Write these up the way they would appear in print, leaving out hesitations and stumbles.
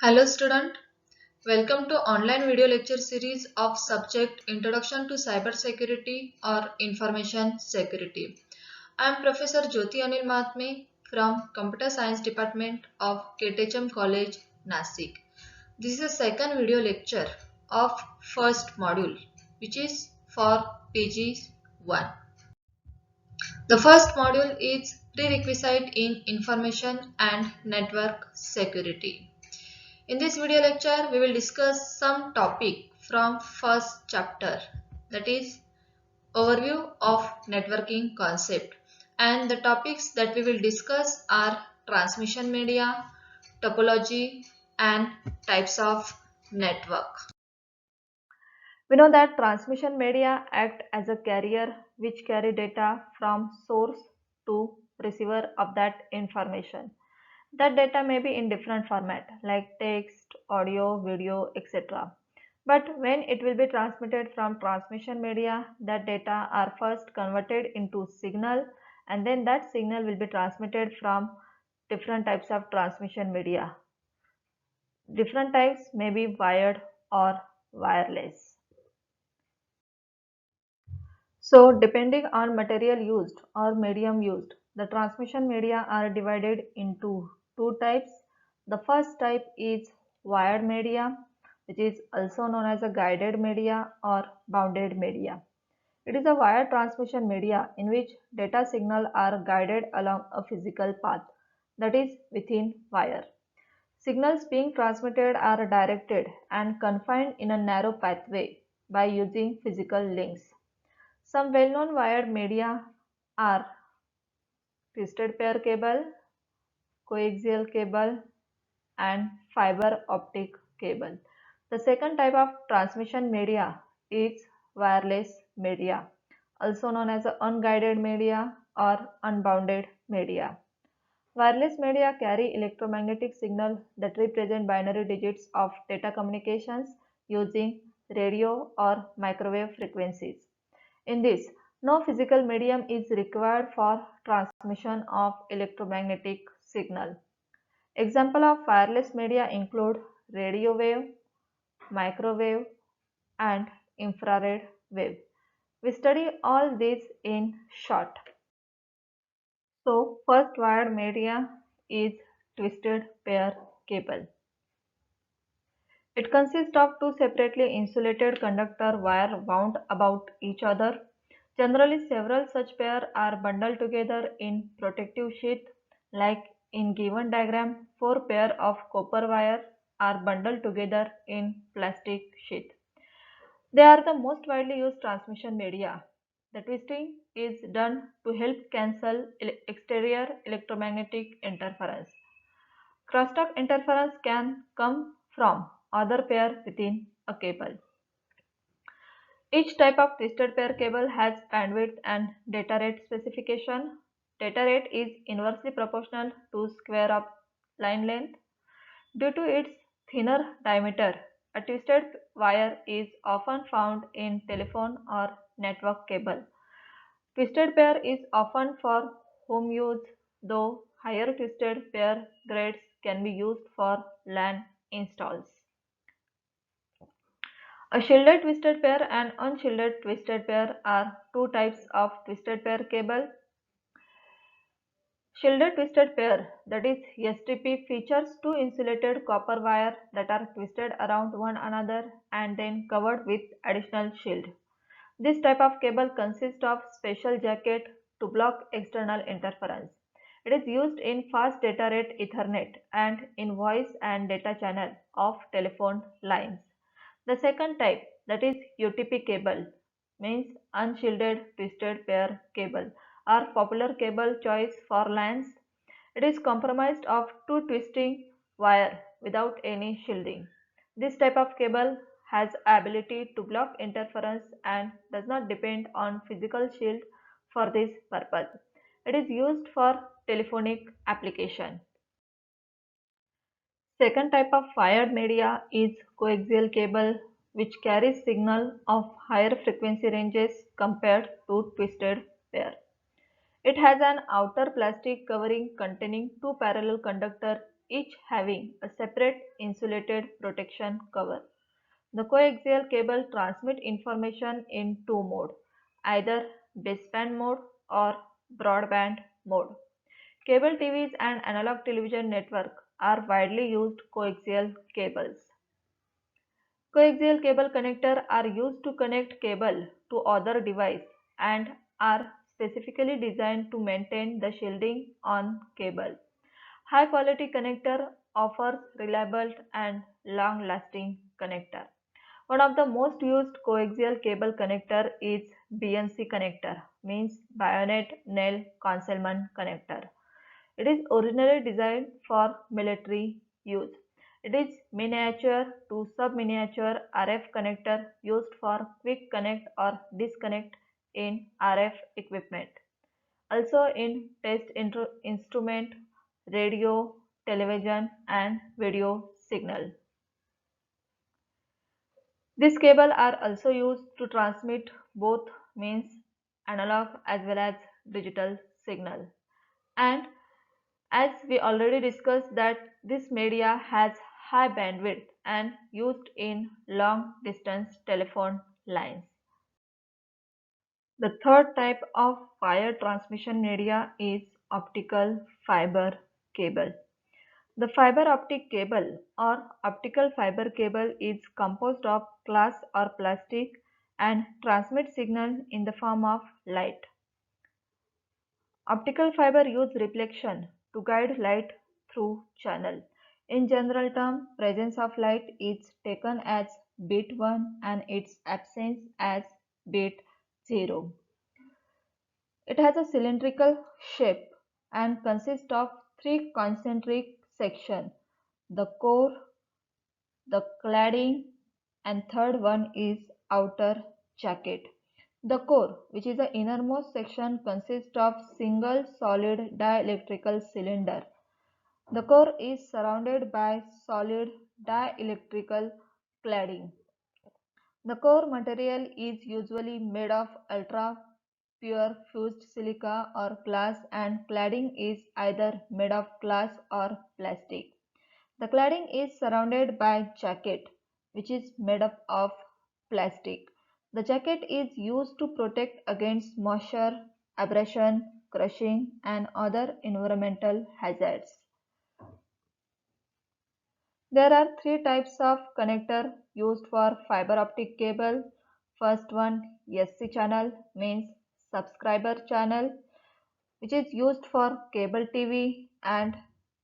Hello student, welcome to online video lecture series of subject Introduction to Cybersecurity or Information Security. I am Professor Jyoti Anil Mahatme from Computer Science Department of KTHM College, Nasik. This is the second video lecture of first module which is for PG 1. The first module is prerequisite in information and network security. In this video lecture, we will discuss some topic from first chapter, that is overview of networking concept, and the topics that we will discuss are transmission media, topology and types of network. We know that transmission media act as a carrier which carry data from source to receiver of that information. That data may be in different format like text, audio, video, etc. But when it will be transmitted from transmission media, that data are first converted into signal, and then that signal will be transmitted from different types of transmission media. Different types may be wired or wireless. So depending on material used or medium used, the transmission media are divided into two types. The first type is wired media, which is also known as a guided media or bounded media. It is a wired transmission media in which data signal are guided along a physical path, that is within wire. Signals being transmitted are directed and confined in a narrow pathway by using physical links. Some well-known wired media are twisted pair cable, coaxial cable, and fiber optic cable. The second type of transmission media is wireless media, also known as unguided media or unbounded media. Wireless media carry electromagnetic signal that represent binary digits of data communications using radio or microwave frequencies. In this, no physical medium is required for transmission of electromagnetic signal. Example of wireless media include radio wave, microwave, and infrared wave. We study all these in short. So, first wired media is twisted pair cable. It consists of two separately insulated conductor wire wound about each other. Generally, several such pairs are bundled together in protective sheath. Like in given diagram, four pair of copper wire are bundled together in plastic sheath. They are the most widely used transmission media. The twisting is done to help cancel exterior electromagnetic interference. Crosstalk interference can come from other pair within a cable. Each type of twisted pair cable has bandwidth and data rate specification. Data rate is inversely proportional to square of line length. Due to its thinner diameter, a twisted wire is often found in telephone or network cable. Twisted pair is often for home use, though higher twisted pair grades can be used for LAN installs. A shielded twisted pair and unshielded twisted pair are two types of twisted pair cable. Shielded twisted pair, that is STP, features two insulated copper wire that are twisted around one another and then covered with additional shield. This type of cable consists of special jacket to block external interference. It is used in fast data rate Ethernet and in voice and data channel of telephone lines. The second type, that is UTP cable, means unshielded twisted pair cable, are popular cable choice for LANs. It is comprised of two twisting wire without any shielding. This type of cable has ability to block interference and does not depend on physical shield for this purpose. It is used for telephonic application. Second type of wired media is coaxial cable, which carries signal of higher frequency ranges compared to twisted pair. It has an outer plastic covering containing two parallel conductors, each having a separate insulated protection cover. The coaxial cable transmit information in two modes, either baseband mode or broadband mode. Cable TVs and analog television network are widely used coaxial cables. Coaxial cable connectors are used to connect cable to other device and are specifically designed to maintain the shielding on cable. High quality connector offers reliable and long lasting connector. One of the most used coaxial cable connector is BNC connector, means bayonet nail concealment connector. It is originally designed for military use. It is miniature to sub-miniature RF connector used for quick connect or disconnect in RF equipment. Also in test instrument, radio, television and video signal. These cables are also used to transmit both means analog as well as digital signal. And as we already discussed that this media has high bandwidth and used in long distance telephone lines. The third type of wire transmission media is optical fiber cable. The fiber optic cable or optical fiber cable is composed of glass or plastic and transmits signal in the form of light. Optical fiber use reflection to guide light through channel. In general term, presence of light is taken as bit 1 and its absence as bit 0. It has a cylindrical shape and consists of three concentric sections: the core, the cladding, and third one is outer jacket. The core, which is the innermost section, consists of single solid dielectrical cylinder. The core is surrounded by solid dielectrical cladding. The core material is usually made of ultra pure fused silica or glass, and cladding is either made of glass or plastic. The cladding is surrounded by jacket, which is made up of plastic. The jacket is used to protect against moisture, abrasion, crushing, and other environmental hazards. There are three types of connector used for fiber optic cable. First one, SC channel, means subscriber channel, which is used for cable TV, and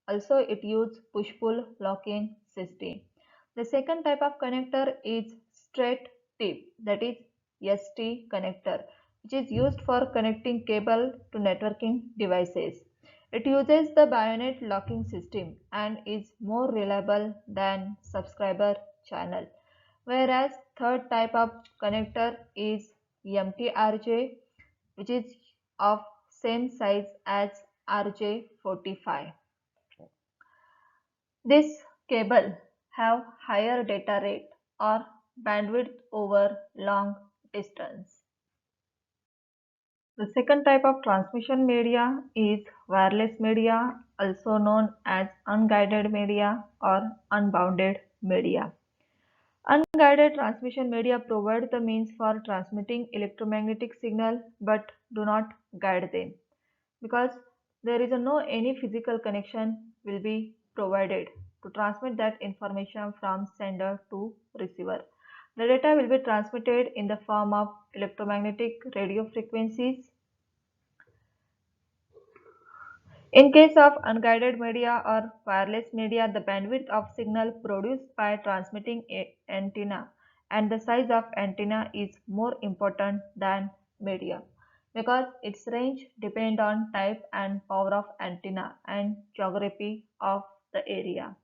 also it uses push-pull locking system. The second type of connector is straight tip, that is ST connector, which is used for connecting cable to networking devices. It uses the bayonet locking system and is more reliable than subscriber channel. Whereas third type of connector is MTRJ, which is of same size as RJ45. This cable have higher data rate or bandwidth over long distance. The second type of transmission media is wireless media, also known as unguided media or unbounded media. Unguided transmission media provide the means for transmitting electromagnetic signal but do not guide them, because there is no any physical connection will be provided to transmit that information from sender to receiver. The data will be transmitted in the form of electromagnetic radio frequencies. In case of unguided media or wireless media, the bandwidth of signal produced by transmitting antenna and the size of antenna is more important than media, because its range depend on type and power of antenna and geography of the area.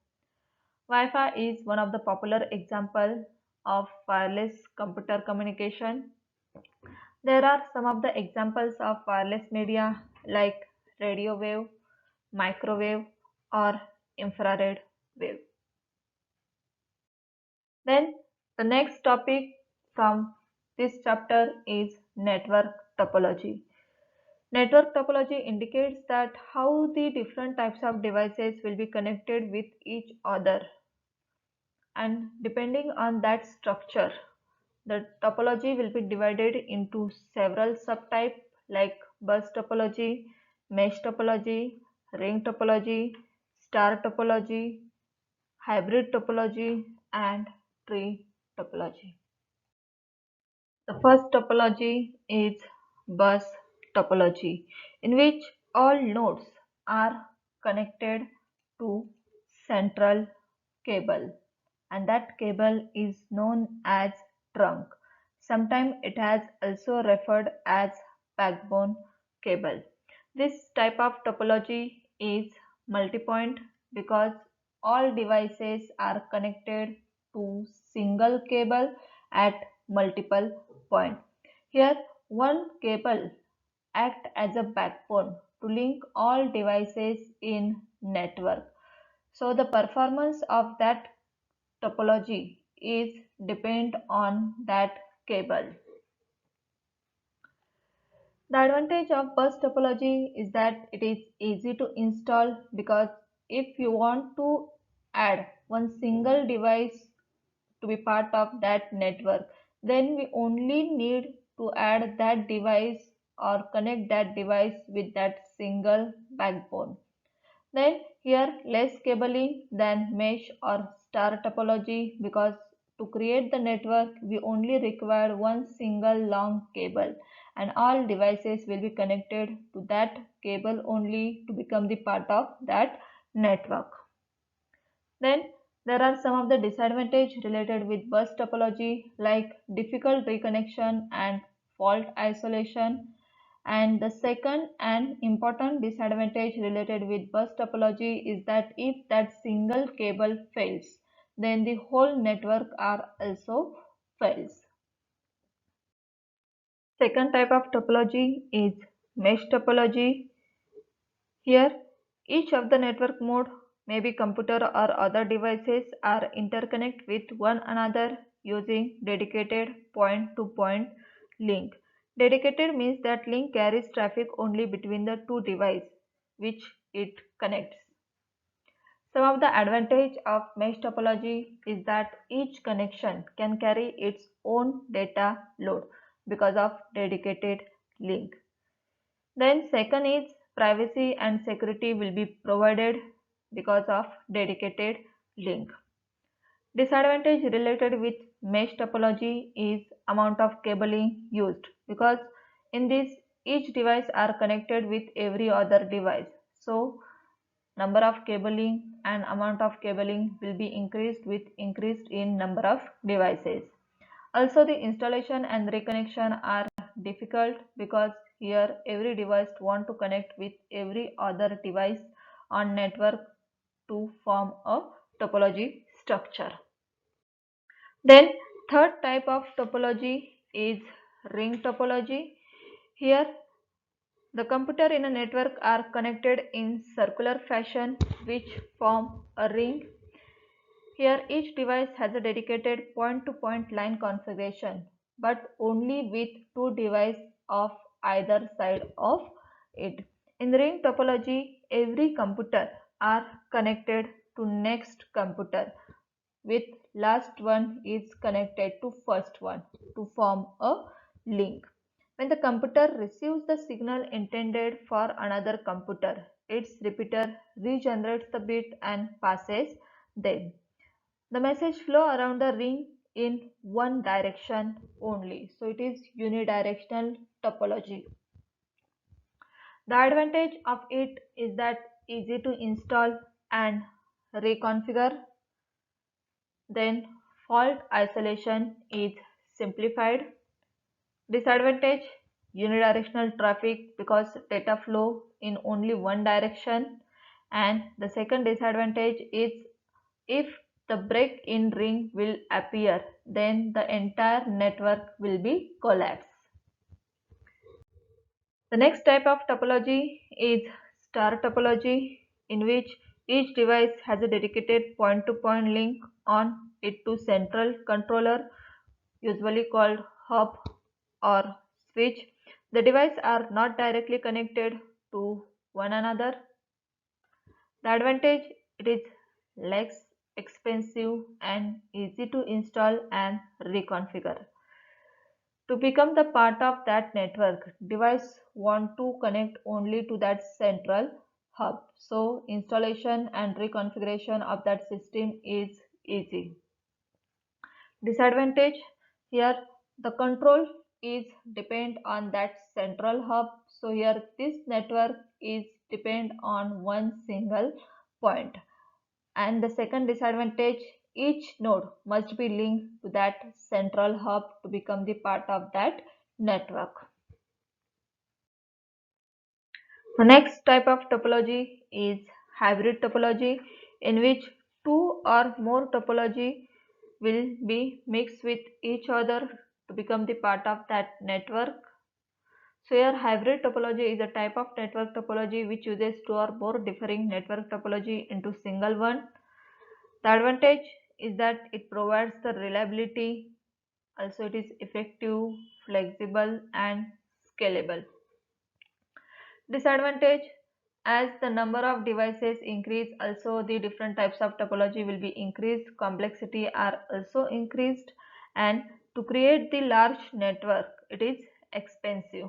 Wi-Fi is one of the popular example of wireless computer communication. There are some of the examples of wireless media like radio wave, microwave, or infrared wave. Then the next topic from this chapter is network topology. Network topology indicates that how the different types of devices will be connected with each other, and depending on that structure, the topology will be divided into several subtypes like bus topology, mesh topology, ring topology, star topology, hybrid topology, and tree topology. The first topology is bus topology, in which all nodes are connected to central cable, and that cable is known as trunk. Sometimes it has also referred as backbone cable. This type of topology is multi-point because all devices are connected to single cable at multiple points. Here, one cable acts as a backbone to link all devices in network. So the performance of that topology is depend on that cable. The advantage of bus topology is that it is easy to install because if you want to add one single device to be part of that network, then we only need to add that device or connect that device with that single backbone. Then here less cabling than mesh or star topology because to create the network we only require one single long cable, and all devices will be connected to that cable only to become the part of that network. Then there are some of the disadvantages related with bus topology like difficult reconnection and fault isolation. And the second and important disadvantage related with bus topology is that if that single cable fails, then the whole network are also fails. Second type of topology is mesh topology. Here, each of the network mode, maybe computer or other devices, are interconnect with one another using dedicated point-to-point link. Dedicated means that link carries traffic only between the two devices which it connects. Some of the advantage of mesh topology is that each connection can carry its own data load because of dedicated link. Then second is privacy and security will be provided because of dedicated link. Disadvantage related with mesh topology is amount of cabling used because in this each device are connected with every other device. So number of cabling and amount of cabling will be increased with increased in number of devices. Also the installation and reconnection are difficult because here every device want to connect with every other device on network to form a topology structure. Then third type of topology is ring topology. Here the computer in a network are connected in circular fashion which form a ring. Here each device has a dedicated point-to-point line configuration but only with two devices of either side of it. In ring topology, every computer are connected to next computer with last one is connected to first one to form a link. When the computer receives the signal intended for another computer, its repeater regenerates the bit and passes them. The message flow around the ring in one direction only. So it is unidirectional topology. The advantage of it is that easy to install and reconfigure. Then fault isolation is simplified. Disadvantage unidirectional traffic because data flow in only one direction. And the second disadvantage is if the break in ring will appear, then the entire network will be collapsed. The next type of topology is star topology, in which each device has a dedicated point-to-point link on it to central controller, usually called hub or switch. The devices are not directly connected to one another. The advantage, it is less expensive and easy to install and reconfigure. To become the part of that network, device want to connect only to that central hub. So installation and reconfiguration of that system is easy. Disadvantage, here the control is depend on that central hub. So here this network is depend on one single point. And the second disadvantage, each node must be linked to that central hub to become the part of that network. The next type of topology is hybrid topology, in which two or more topology will be mixed with each other to become the part of that network. So here hybrid topology is a type of network topology which uses two or more differing network topology into single one. The advantage is that it provides the reliability, also it is effective, flexible and scalable. Disadvantage, as the number of devices increase, also the different types of topology will be increased, complexity are also increased, and to create the large network it is expensive.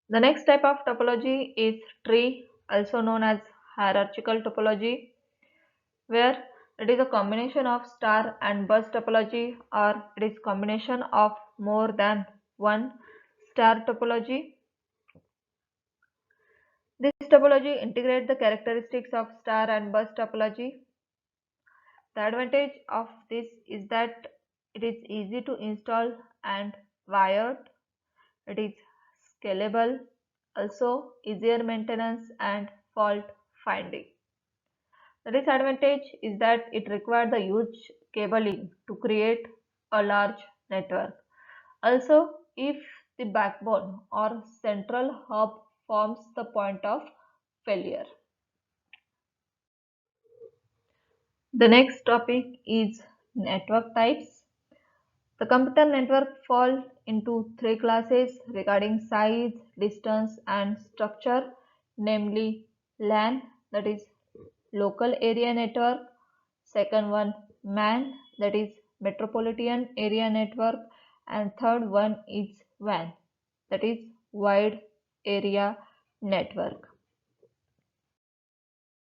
The next type of topology is tree, also known as hierarchical topology, where it is a combination of star and bus topology, or it is combination of more than one star topology. This topology integrates the characteristics of star and bus topology. The advantage of this is that it is easy to install and wired. It is scalable, also easier maintenance and fault finding. The disadvantage is that it requires the huge cabling to create a large network. Also, if the backbone or central hub forms the point of failure. The next topic is network types. The computer network fall into three classes regarding size, distance and structure, namely LAN, that is local area network, second one MAN, that is metropolitan area network, and third one is WAN, that is wide area network.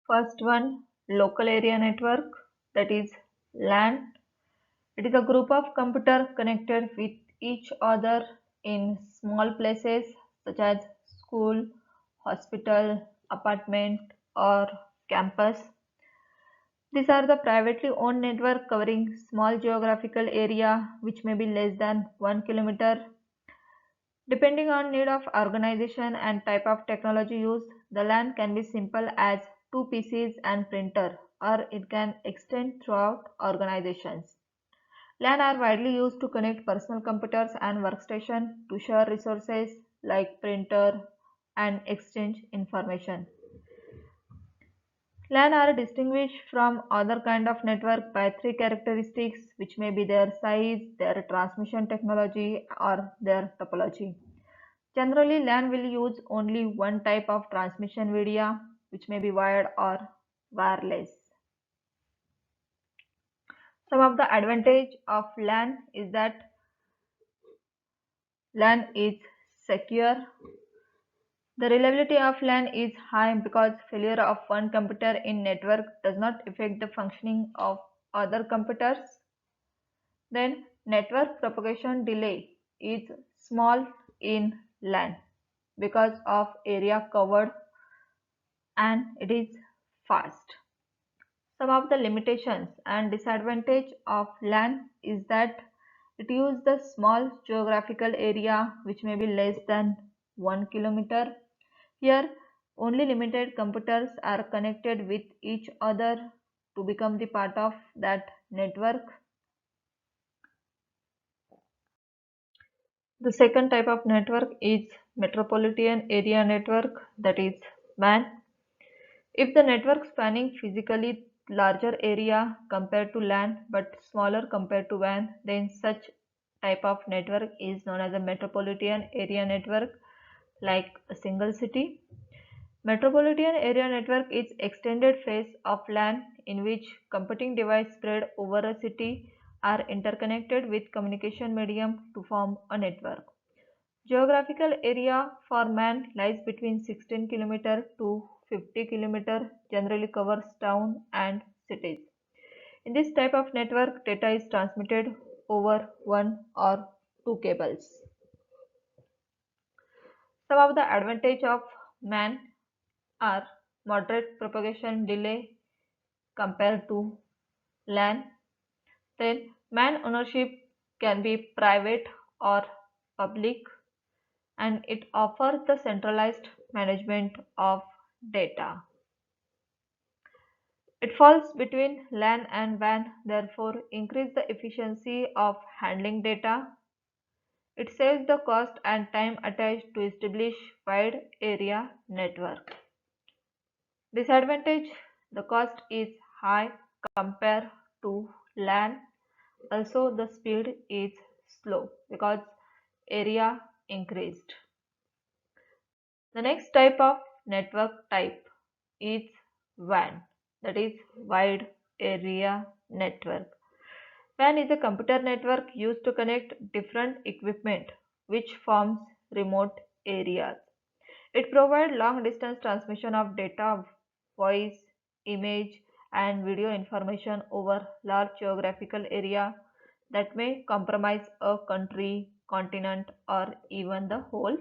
First one, local area network, that is LAN. It is a group of computers connected with each other in small places such as school, hospital, apartment or campus. These are the privately owned network covering small geographical area which may be less than 1 kilometer. Depending on need of organization and type of technology used, the LAN can be simple as two PCs and printer, or it can extend throughout organizations. LAN are widely used to connect personal computers and workstation to share resources like printer and exchange information. LAN are distinguished from other kind of network by three characteristics which may be their size, their transmission technology or their topology. Generally, LAN will use only one type of transmission media which may be wired or wireless. Some of the advantage of LAN is that LAN is secure. The reliability of LAN is high because failure of one computer in network does not affect the functioning of other computers. Then network propagation delay is small in LAN because of area covered and it is fast. Some of the limitations and disadvantage of LAN is that it uses the small geographical area which may be less than 1 kilometer. Here, only limited computers are connected with each other to become the part of that network. The second type of network is metropolitan area network, that is MAN. If the network spanning physically larger area compared to LAN but smaller compared to WAN, then such type of network is known as a metropolitan area network, like a single city. Metropolitan area network is extended phase of LAN in which computing devices spread over a city are interconnected with communication medium to form a network. Geographical area for MAN lies between 16 km to 50 km, generally covers town and cities. In this type of network, data is transmitted over one or two cables. Some of the advantage of MAN are moderate propagation delay compared to LAN. Then MAN ownership can be private or public, and it offers the centralized management of data. It falls between LAN and WAN, therefore increase the efficiency of handling data. It saves the cost and time attached to establish wide area network. Disadvantage: the cost is high compared to LAN. Also the speed is slow because area increased. The next type of network type is WAN, that is wide area network. WAN is a computer network used to connect different equipment which forms remote areas. It provides long distance transmission of data, voice, image, and video information over large geographical area that may comprise a country, continent, or even the whole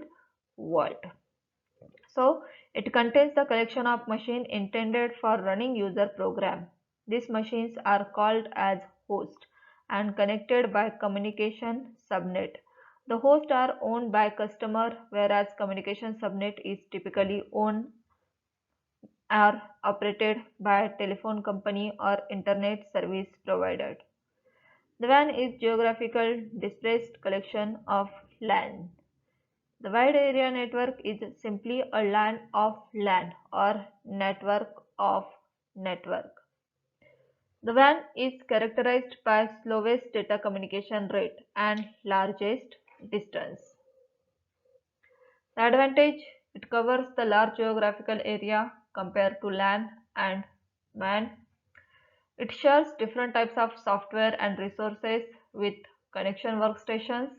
world. So, it contains the collection of machines intended for running user program. These machines are called as host and connected by communication subnet. The hosts are owned by customer, whereas communication subnet is typically owned or operated by a telephone company or internet service provider. The WAN is geographical dispersed collection of LAN. The wide area network is simply a LAN of LAN or network of network. The WAN is characterized by slowest data communication rate and largest distance. The advantage: it covers the large geographical area compared to LAN and WAN. It shares different types of software and resources with connection workstations,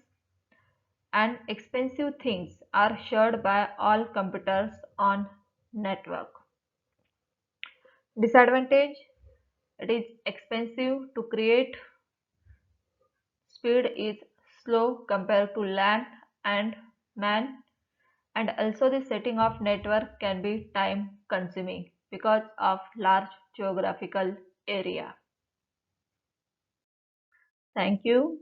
and expensive things are shared by all computers on network. Disadvantage: it is expensive to create, speed is slow compared to LAN and MAN, and also the setting of network can be time consuming because of large geographical area. Thank you.